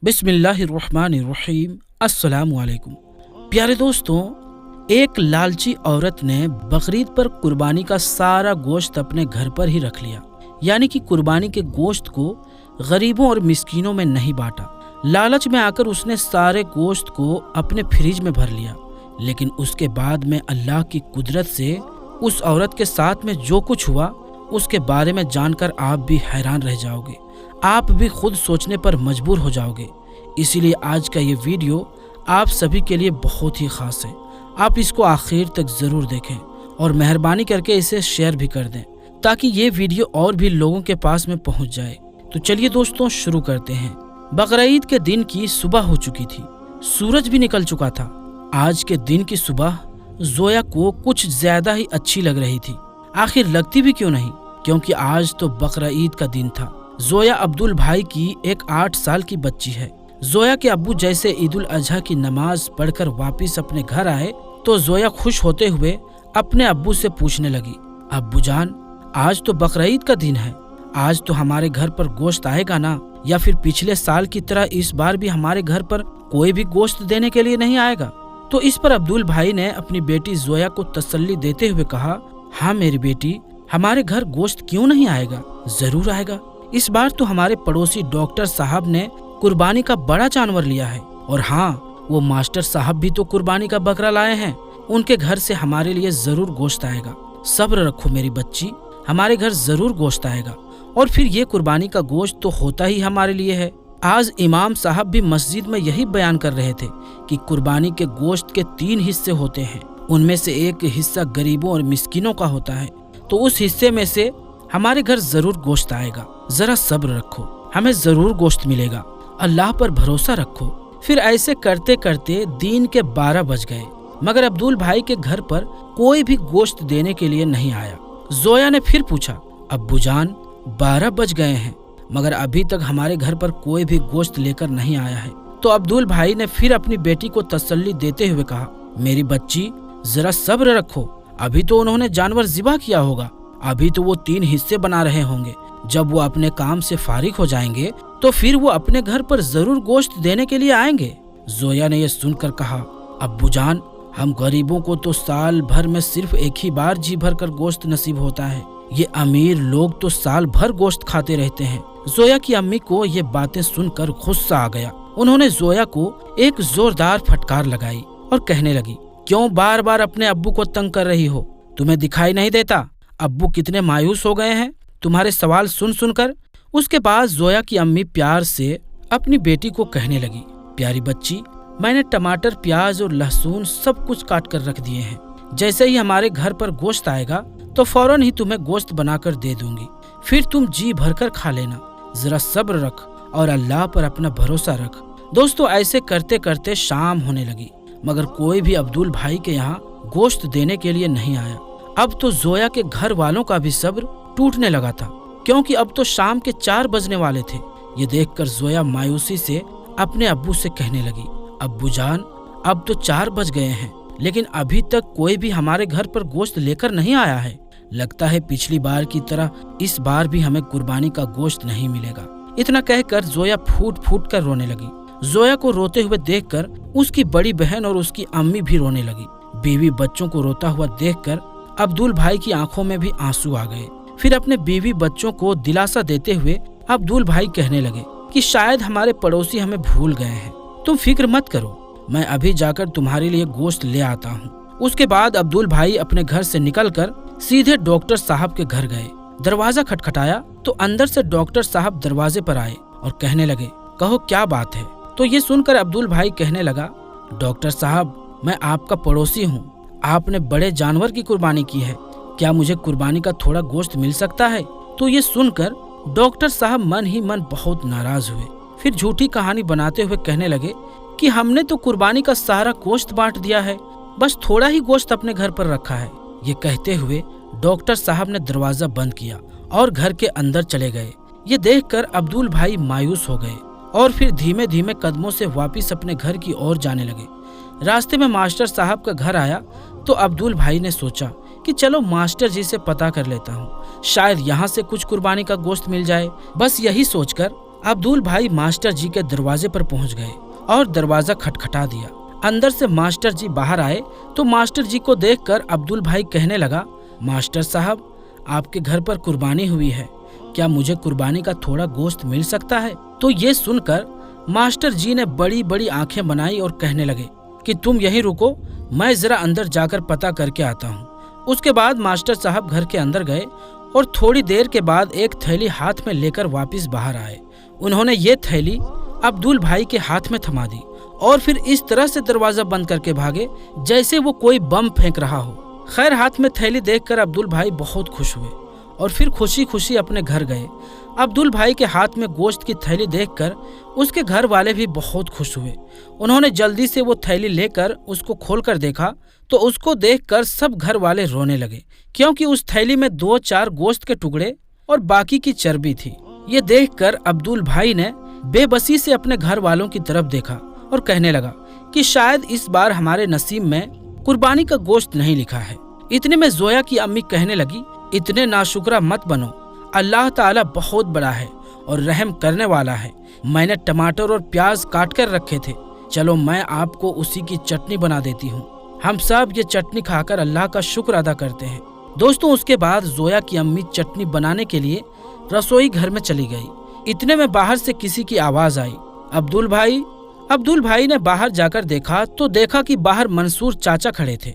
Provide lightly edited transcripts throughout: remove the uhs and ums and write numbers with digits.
बिस्मिल्लाहिर्रहमानिर्रहीम। अस्सलामु अलैकुम। प्यारे दोस्तों, एक लालची औरत ने बकरीद पर कुर्बानी का सारा गोश्त अपने घर पर ही रख लिया, यानी कि कुर्बानी के गोश्त को गरीबों और मिस्कीनों में नहीं बांटा। लालच में आकर उसने सारे गोश्त को अपने फ्रिज में भर लिया, लेकिन उसके बाद में अल्लाह की कुदरत से उस औरत के साथ में जो कुछ हुआ उसके बारे में जानकर आप भी हैरान रह जाओगे। आप भी खुद सोचने पर मजबूर हो जाओगे। इसीलिए आज का ये वीडियो आप सभी के लिए बहुत ही खास है। आप इसको आखिर तक ज़रूर देखें और मेहरबानी करके इसे शेयर भी कर दें ताकि ये वीडियो और भी लोगों के पास में पहुंच जाए। तो चलिए दोस्तों, शुरू करते हैं। बकरीद के दिन की सुबह हो चुकी थी, सूरज भी निकल चुका था। आज के दिन की सुबह जोया को कुछ ज्यादा ही अच्छी लग रही थी। आखिर लगती भी क्यों नहीं, क्योंकि आज तो बकरीद का दिन था। जोया अब्दुल भाई की एक 8 साल की बच्ची है। जोया के अब्बू जैसे ईद उल अजहा की नमाज पढ़कर वापस अपने घर आए तो जोया खुश होते हुए अपने अब्बू से पूछने लगी, अब्बू जान, आज तो बकरीद का दिन है, आज तो हमारे घर पर गोश्त आएगा ना? या फिर पिछले साल की तरह इस बार भी हमारे घर पर कोई भी गोश्त देने के लिए नहीं आएगा? तो इस पर अब्दुल भाई ने अपनी बेटी जोया को तसल्ली देते हुए कहा, हाँ मेरी बेटी, हमारे घर गोश्त क्यों नहीं आएगा, जरूर आएगा। इस बार तो हमारे पड़ोसी डॉक्टर साहब ने कुर्बानी का बड़ा जानवर लिया है, और हाँ, वो मास्टर साहब भी तो कुर्बानी का बकरा लाए हैं। उनके घर से हमारे लिए जरूर गोश्त आएगा। सब्र रखो मेरी बच्ची, हमारे घर जरूर गोश्त आएगा। और फिर ये कुर्बानी का गोश्त तो होता ही हमारे लिए है। आज इमाम साहब भी मस्जिद में यही बयान कर रहे थे कि कुर्बानी के गोश्त के 3 हिस्से होते हैं। उनमें से एक हिस्सा गरीबों और मिस्किनों का होता है, तो उस हिस्से में से हमारे घर जरूर गोश्त आएगा। जरा सब्र रखो, हमें जरूर गोश्त मिलेगा, अल्लाह पर भरोसा रखो। फिर ऐसे करते करते दिन के 12 बज गए, मगर अब्दुल भाई के घर पर कोई भी गोश्त देने के लिए नहीं आया। जोया ने फिर पूछा, अब्बू जान, 12 बज गए हैं, मगर अभी तक हमारे घर पर कोई भी गोश्त लेकर नहीं आया है। तो अब्दुल भाई ने फिर अपनी बेटी को तसल्ली देते हुए कहा, मेरी बच्ची, जरा सब्र रखो, अभी तो उन्होंने जानवर ज़िबा किया होगा, अभी तो वो 3 हिस्से बना रहे होंगे। जब वो अपने काम से फारिग हो जाएंगे तो फिर वो अपने घर पर जरूर गोश्त देने के लिए आएंगे। जोया ने यह सुनकर कहा, अब्बू जान, हम गरीबों को तो साल भर में सिर्फ एक ही बार जी भर कर गोश्त नसीब होता है, ये अमीर लोग तो साल भर गोश्त खाते रहते हैं। जोया की अम्मी को ये बातें सुनकर गुस्सा आ गया। उन्होंने जोया को एक जोरदार फटकार लगाई और कहने लगी, क्यों बार बार अपने अब्बू को तंग कर रही हो? तुम्हें दिखाई नहीं देता अब्बू कितने मायूस हो गए हैं तुम्हारे सवाल सुन सुनकर? उसके बाद जोया की अम्मी प्यार से अपनी बेटी को कहने लगी, प्यारी बच्ची, मैंने टमाटर, प्याज और लहसुन सब कुछ काट कर रख दिए हैं। जैसे ही हमारे घर पर गोश्त आएगा तो फौरन ही तुम्हें गोश्त बनाकर दे दूंगी, फिर तुम जी भरकर खा लेना। जरा सब्र रख और अल्लाह पर अपना भरोसा रख। दोस्तों, ऐसे करते करते शाम होने लगी, मगर कोई भी अब्दुल भाई के यहाँ गोश्त देने के लिए नहीं आया। अब तो जोया के घर वालों का भी सब्र टूटने लगा था, क्योंकि अब तो शाम के 4 बजने वाले थे। ये देखकर जोया मायूसी से अपने अब्बू से कहने लगी, अब्बू जान, अब तो 4 बज गए हैं, लेकिन अभी तक कोई भी हमारे घर पर गोश्त लेकर नहीं आया है। लगता है पिछली बार की तरह इस बार भी हमें कुर्बानी का गोश्त नहीं मिलेगा। इतना कहकर जोया फूट फूट कर रोने लगी। जोया को रोते हुए देखकर उसकी बड़ी बहन और उसकी अम्मी भी रोने लगी। बीवी बच्चों को रोता हुआ देखकर अब्दुल भाई की आंखों में भी आंसू आ गए। फिर अपने बीवी बच्चों को दिलासा देते हुए अब्दुल भाई कहने लगे कि शायद हमारे पड़ोसी हमें भूल गए हैं, तुम फिक्र मत करो, मैं अभी जाकर तुम्हारे लिए गोश्त ले आता हूँ। उसके बाद अब्दुल भाई अपने घर से निकलकर सीधे डॉक्टर साहब के घर गए। दरवाजा खटखटाया तो अंदर से डॉक्टर साहब दरवाजे पर आए और कहने लगे, कहो क्या बात है? तो ये सुनकर अब्दुल भाई कहने लगा, डॉक्टर साहब, मैं आपका पड़ोसी हूँ, आपने बड़े जानवर की कुर्बानी की है, क्या मुझे कुर्बानी का थोड़ा गोश्त मिल सकता है? तो ये सुनकर डॉक्टर साहब मन ही मन बहुत नाराज हुए। फिर झूठी कहानी बनाते हुए कहने लगे कि हमने तो कुर्बानी का सारा गोश्त बांट दिया है, बस थोड़ा ही गोश्त अपने घर पर रखा है। ये कहते हुए डॉक्टर साहब ने दरवाजा बंद किया और घर के अंदर चले गए। ये देखकर अब्दुल भाई मायूस हो गए और फिर धीमे धीमे कदमों से वापस अपने घर की ओर जाने लगे। रास्ते में मास्टर साहब का घर आया तो अब्दुल भाई ने सोचा कि चलो मास्टर जी से पता कर लेता हूँ, शायद यहाँ से कुछ कुर्बानी का गोश्त मिल जाए। बस यही सोचकर अब्दुल भाई मास्टर जी के दरवाजे पर पहुंच गए और दरवाजा खटखटा दिया। अंदर से मास्टर जी बाहर आए तो मास्टर जी को देखकर अब्दुल भाई कहने लगा, मास्टर साहब, आपके घर पर कुर्बानी हुई है, क्या मुझे कुर्बानी का थोड़ा गोश्त मिल सकता है? तो ये सुनकर मास्टर जी ने बड़ी बड़ी आंखें बनाई और कहने लगे कि तुम यहीं रुको, मैं जरा अंदर जाकर पता करके आता हूँ। उसके बाद मास्टर साहब घर के अंदर गए और थोड़ी देर के बाद एक थैली हाथ में लेकर वापस बाहर आए। उन्होंने ये थैली अब्दुल भाई के हाथ में थमा दी और फिर इस तरह से दरवाजा बंद करके भागे जैसे वो कोई बम फेंक रहा हो। खैर, हाथ में थैली देखकर अब्दुल भाई बहुत खुश हुए और फिर खुशी खुशी अपने घर गए। अब्दुल भाई के हाथ में गोश्त की थैली देखकर उसके घर वाले भी बहुत खुश हुए। उन्होंने जल्दी से वो थैली लेकर उसको खोलकर देखा तो उसको देखकर सब घर वाले रोने लगे, क्योंकि उस थैली में 2-4 गोश्त के टुकड़े और बाकी की चर्बी थी। ये देखकर अब्दुल भाई ने बेबसी से अपने घर वालों की तरफ देखा और कहने लगा कि शायद इस बार हमारे नसीब में कुर्बानी का गोश्त नहीं लिखा है। इतने में जोया की अम्मी कहने लगी, इतने नाशुक्रा मत बनो, अल्लाह ताला बहुत बड़ा है और रहम करने वाला है। मैंने टमाटर और प्याज काट कर रखे थे, चलो मैं आपको उसी की चटनी बना देती हूँ। हम सब ये चटनी खाकर अल्लाह का शुक्र अदा करते हैं। दोस्तों, उसके बाद जोया की अम्मी चटनी बनाने के लिए रसोई घर में चली गई। इतने में बाहर से किसी की आवाज आई, अब्दुल भाई ने बाहर जाकर देखा तो देखा कि बाहर मंसूर चाचा खड़े थे।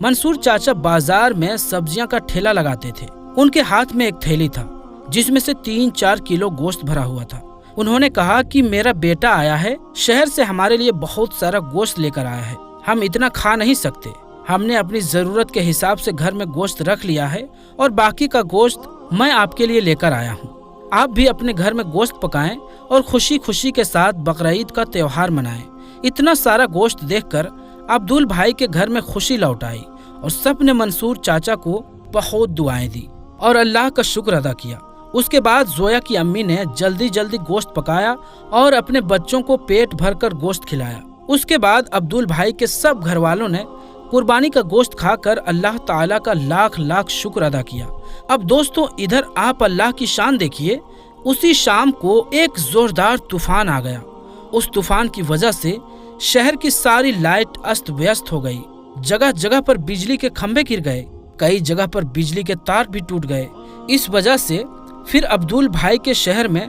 मंसूर चाचा बाजार में सब्जियां का ठेला लगाते थे। उनके हाथ में एक थैली था जिसमें से 3-4 किलो गोश्त भरा हुआ था। उन्होंने कहा कि मेरा बेटा आया है, शहर से हमारे लिए बहुत सारा गोश्त लेकर आया है, हम इतना खा नहीं सकते। हमने अपनी जरूरत के हिसाब से घर में गोश्त रख लिया है और बाकी का गोश्त मैं आपके लिए लेकर आया हूँ। आप भी अपने घर में गोश्त पकाएं और खुशी खुशी के साथ बकरीद का त्योहार मनाएं। इतना सारा गोश्त देखकर अब्दुल भाई के घर में खुशी लौट आई और सबने मंसूर चाचा को बहुत दुआएं दी और अल्लाह का शुक्र अदा किया। उसके बाद जोया की अम्मी ने जल्दी जल्दी गोश्त पकाया और अपने बच्चों को पेट भरकर गोश्त खिलाया। उसके बाद अब्दुल भाई के सब घर वालों ने कुर्बानी का गोश्त खाकर अल्लाह ताला का लाख लाख शुक्र अदा किया। अब दोस्तों, इधर आप अल्लाह की शान देखिए। उसी शाम को एक जोरदार तूफान आ गया। उस तूफान की वजह से शहर की सारी लाइट अस्त व्यस्त हो गई। जगह जगह पर बिजली के खंभे गिर गए, कई जगह पर बिजली के तार भी टूट गए। इस वजह से फिर अब्दुल भाई के शहर में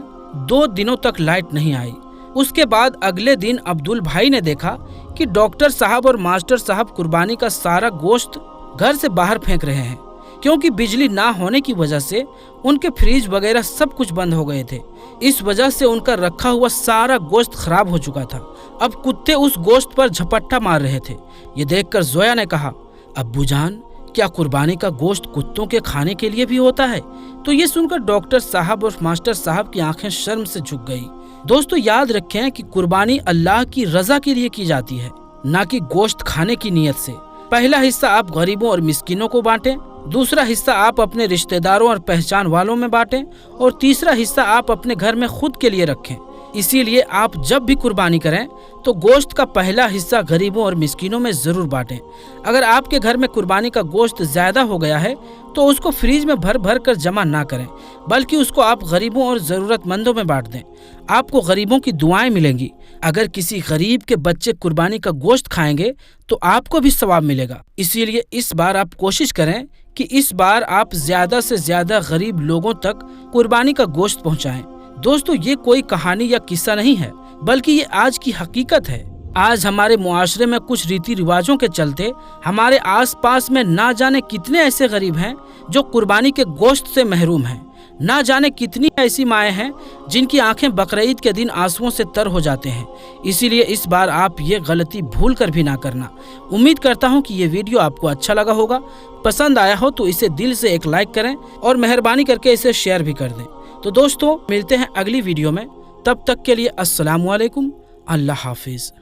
2 दिनों तक लाइट नहीं आई। उसके बाद अगले दिन अब्दुल भाई ने देखा कि डॉक्टर साहब और मास्टर साहब कुर्बानी का सारा गोश्त घर से बाहर फेंक रहे हैं, क्योंकि बिजली ना होने की वजह से उनके फ्रिज वगैरह सब कुछ बंद हो गए थे। इस वजह से उनका रखा हुआ सारा गोश्त खराब हो चुका था। अब कुत्ते उस गोश्त पर झपट्टा मार रहे थे। ये देखकर जोया ने कहा, अब्बू जान, क्या कुर्बानी का गोश्त कुत्तों के खाने के लिए भी होता है? तो ये सुनकर डॉक्टर साहब और मास्टर साहब की आंखें शर्म से झुक गई। दोस्तों, याद रखें कि कुर्बानी अल्लाह की रजा के लिए की जाती है, ना कि गोश्त खाने की नीयत से। पहला हिस्सा आप गरीबों और मिस्किनों को बांटें, दूसरा हिस्सा आप अपने रिश्तेदारों और पहचान वालों में बांटें और तीसरा हिस्सा आप अपने घर में खुद के लिए रखें। इसीलिए आप जब भी कुर्बानी करें तो गोश्त का पहला हिस्सा गरीबों और मिस्किनों में जरूर बांटें। अगर आपके घर में कुर्बानी का गोश्त ज्यादा हो गया है तो उसको फ्रिज में भर भर कर जमा ना करें, बल्कि उसको आप गरीबों और जरूरतमंदों में बांट दें। आपको गरीबों की दुआएं मिलेंगी। अगर किसी गरीब के बच्चे कुर्बानी का गोश्त खाएंगे तो आपको भी सवाब मिलेगा। इसीलिए इस बार आप कोशिश करें कि इस बार आप ज्यादा से ज्यादा गरीब लोगों तक कुर्बानी का गोश्त पहुंचाएं। दोस्तों, ये कोई कहानी या किस्सा नहीं है, बल्कि ये आज की हकीकत है। आज हमारे मुआशरे में कुछ रीति रिवाजों के चलते हमारे आसपास में ना जाने कितने ऐसे गरीब हैं जो कुर्बानी के गोश्त से महरूम हैं। ना जाने कितनी ऐसी माएँ हैं जिनकी आंखें बकरीद के दिन आंसुओं से तर हो जाते हैं। इसीलिए इस बार आप ये गलती भूल कर भी ना करना। उम्मीद करता हूँ कि ये वीडियो आपको अच्छा लगा होगा। पसंद आया हो तो इसे दिल से एक लाइक करें और मेहरबानी करके इसे शेयर भी कर दें। तो दोस्तों, मिलते हैं अगली वीडियो में। तब तक के लिए अस्सलामु अलैकुम, अल्लाह हाफिज।